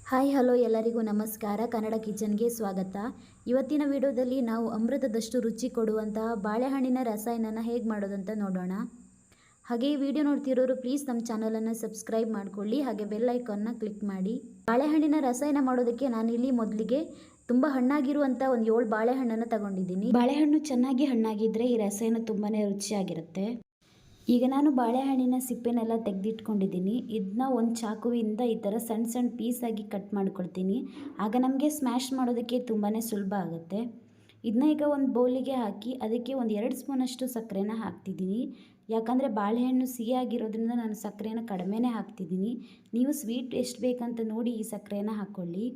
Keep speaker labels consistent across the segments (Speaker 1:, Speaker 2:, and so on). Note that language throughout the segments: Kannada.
Speaker 1: ಹಾಯ್ ಹಲೋ ಎಲ್ಲರಿಗೂ ನಮಸ್ಕಾರ. ಕನ್ನಡ ಕಿಚನ್ಗೆ ಸ್ವಾಗತ. ಇವತ್ತಿನ ವಿಡಿಯೋದಲ್ಲಿ ನಾವು ಅಮೃತದಷ್ಟು ರುಚಿ ಕೊಡುವಂತಹ ಬಾಳೆಹಣ್ಣಿನ ರಸಾಯನನ ಹೇಗೆ ಮಾಡೋದಂತ ನೋಡೋಣ. ಹಾಗೆ ಈ ವಿಡಿಯೋ ನೋಡ್ತಿರೋರು ಪ್ಲೀಸ್ ನಮ್ಮ ಚಾನಲನ್ನು ಸಬ್ಸ್ಕ್ರೈಬ್ ಮಾಡ್ಕೊಳ್ಳಿ, ಹಾಗೆ ಬೆಲ್ ಐಕಾನ್ನ ಕ್ಲಿಕ್ ಮಾಡಿ. ಬಾಳೆಹಣ್ಣಿನ ರಸಾಯನ ಮಾಡೋದಕ್ಕೆ ನಾನಿಲ್ಲಿ ಮೊದಲಿಗೆ ತುಂಬ ಹಣ್ಣಾಗಿರುವಂಥ ಒಂದು 7 ಬಾಳೆಹಣ್ಣನ್ನು ತಗೊಂಡಿದ್ದೀನಿ. ಬಾಳೆಹಣ್ಣು ಚೆನ್ನಾಗಿ ಹಣ್ಣಾಗಿದ್ದರೆ ಈ ರಸಾಯನ ತುಂಬಾ ರುಚಿಯಾಗಿರುತ್ತೆ. ಈಗ ನಾನು ಬಾಳೆಹಣ್ಣಿನ ಸಿಪ್ಪೆನೆಲ್ಲ ತೆಗೆದಿಟ್ಕೊಂಡಿದ್ದೀನಿ. ಇದನ್ನ ಒಂದು ಚಾಕುವಿಂದ ಈ ಥರ ಸಣ್ಣ ಸಣ್ಣ ಪೀಸಾಗಿ ಕಟ್ ಮಾಡ್ಕೊಳ್ತೀನಿ. ಆಗ ನಮಗೆ ಸ್ಮ್ಯಾಶ್ ಮಾಡೋದಕ್ಕೆ ತುಂಬಾ ಸುಲಭ ಆಗುತ್ತೆ. ಇದನ್ನ ಈಗ ಒಂದು ಬೌಲಿಗೆ ಹಾಕಿ ಅದಕ್ಕೆ ಒಂದು 2 ಸ್ಪೂನಷ್ಟು ಸಕ್ಕರೆನ ಹಾಕ್ತಿದ್ದೀನಿ. ಯಾಕಂದರೆ ಬಾಳೆಹಣ್ಣು ಸಿಹಿಯಾಗಿರೋದ್ರಿಂದ ನಾನು ಸಕ್ಕರೆನ ಕಡಿಮೆನೇ ಹಾಕ್ತಿದ್ದೀನಿ. ನೀವು ಸ್ವೀಟ್ ಎಷ್ಟು ಬೇಕಂತ ನೋಡಿ ಈ ಸಕ್ಕರೆನ ಹಾಕ್ಕೊಳ್ಳಿ.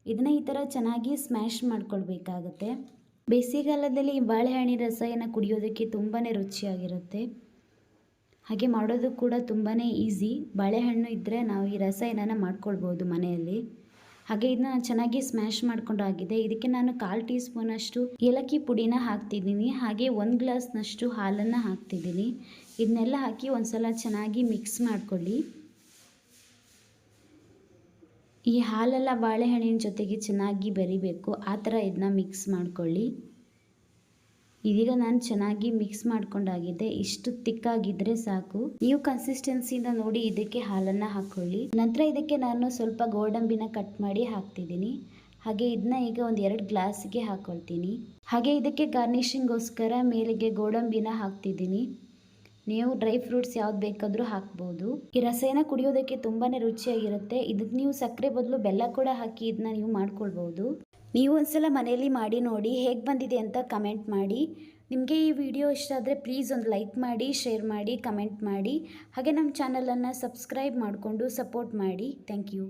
Speaker 1: ಇದನ್ನ ಈ ಥರ ಚೆನ್ನಾಗಿ ಸ್ಮ್ಯಾಶ್ ಮಾಡ್ಕೊಳ್ಬೇಕಾಗತ್ತೆ. ಬೇಸಿಗೆಗಾಲದಲ್ಲಿ ಈ ಬಾಳೆಹಣ್ಣಿನ ರಸಾಯನ ಕುಡಿಯೋದಕ್ಕೆ ತುಂಬಾ ರುಚಿಯಾಗಿರುತ್ತೆ. ಹಾಗೆ ಮಾಡೋದು ಕೂಡ ತುಂಬಾ ಈಸಿ. ಬಾಳೆಹಣ್ಣು ಇದ್ದರೆ ನಾವು ಈ ರಸಾಯನನ ಮಾಡ್ಕೊಳ್ಬೋದು ಮನೆಯಲ್ಲಿ. ಹಾಗೆ ಇದನ್ನ ಚೆನ್ನಾಗಿ ಸ್ಮ್ಯಾಶ್ ಮಾಡ್ಕೊಂಡಾಗಿದೆ. ಇದಕ್ಕೆ ನಾನು 1/4 ಟೀ ಸ್ಪೂನಷ್ಟು ಏಲಕ್ಕಿ ಪುಡಿನ ಹಾಕ್ತಿದ್ದೀನಿ. ಹಾಗೆ 1 ಗ್ಲಾಸ್ನಷ್ಟು ಹಾಲನ್ನು ಹಾಕ್ತಿದ್ದೀನಿ. ಇದನ್ನೆಲ್ಲ ಹಾಕಿ ಒಂದು ಸಲ ಚೆನ್ನಾಗಿ ಮಿಕ್ಸ್ ಮಾಡ್ಕೊಳ್ಳಿ. ಈ ಹಾಲೆಲ್ಲ ಬಾಳೆಹಣ್ಣಿನ ಜೊತೆಗೆ ಚೆನ್ನಾಗಿ ಬೆರಿಬೇಕು, ಆ ಥರ ಇದನ್ನ ಮಿಕ್ಸ್ ಮಾಡ್ಕೊಳ್ಳಿ. ಇದೀಗ ನಾನು ಚೆನ್ನಾಗಿ ಮಿಕ್ಸ್ ಮಾಡ್ಕೊಂಡಾಗಿದೆ. ಇಷ್ಟು ತಿಕ್ಕಾಗಿದ್ದರೆ ಸಾಕು. ನೀವು ಕನ್ಸಿಸ್ಟೆನ್ಸಿಯಿಂದ ನೋಡಿ ಇದಕ್ಕೆ ಹಾಲನ್ನು ಹಾಕ್ಕೊಳ್ಳಿ. ನಂತರ ಇದಕ್ಕೆ ನಾನು ಸ್ವಲ್ಪ ಗೋಡಂಬಿನ ಕಟ್ ಮಾಡಿ ಹಾಕ್ತಿದ್ದೀನಿ. ಹಾಗೆ ಇದನ್ನ ಈಗ ಒಂದು 2 ಗ್ಲಾಸ್ಗೆ ಹಾಕ್ಕೊಳ್ತೀನಿ. ಹಾಗೆ ಇದಕ್ಕೆ ಗಾರ್ನಿಷಿಂಗೋಸ್ಕರ ಮೇಲೆಗೆ ಗೋಡಂಬಿನ ಹಾಕ್ತಿದ್ದೀನಿ. ನೀವು ಡ್ರೈ ಫ್ರೂಟ್ಸ್ ಯಾವ್ದು ಬೇಕಾದರೂ ಹಾಕ್ಬೋದು. ಈ ರಸಾಯನ ಕುಡಿಯೋದಕ್ಕೆ ತುಂಬಾ ರುಚಿಯಾಗಿರುತ್ತೆ. ಇದಕ್ಕೆ ನೀವು ಸಕ್ಕರೆ ಬದಲು ಬೆಲ್ಲ ಕೂಡ ಹಾಕಿ ಇದನ್ನ ನೀವು ಮಾಡ್ಕೊಳ್ಬೋದು. ನೀವು ಒಂದ್ಸಲ ಮನೆಯಲ್ಲಿ ಮಾಡಿ ನೋಡಿ, ಹೇಗೆ ಬಂದಿದೆ ಅಂತ ಕಮೆಂಟ್ ಮಾಡಿ. ನಿಮಗೆ ಈ ವಿಡಿಯೋ ಇಷ್ಟ ಆದರೆ ಪ್ಲೀಸ್ ಒಂದು ಲೈಕ್ ಮಾಡಿ, ಶೇರ್ ಮಾಡಿ, ಕಮೆಂಟ್ ಮಾಡಿ. ಹಾಗೆ ನಮ್ಮ ಚಾನಲನ್ನು ಸಬ್ಸ್ಕ್ರೈಬ್ ಮಾಡಿಕೊಂಡು ಸಪೋರ್ಟ್ ಮಾಡಿ. Thank you.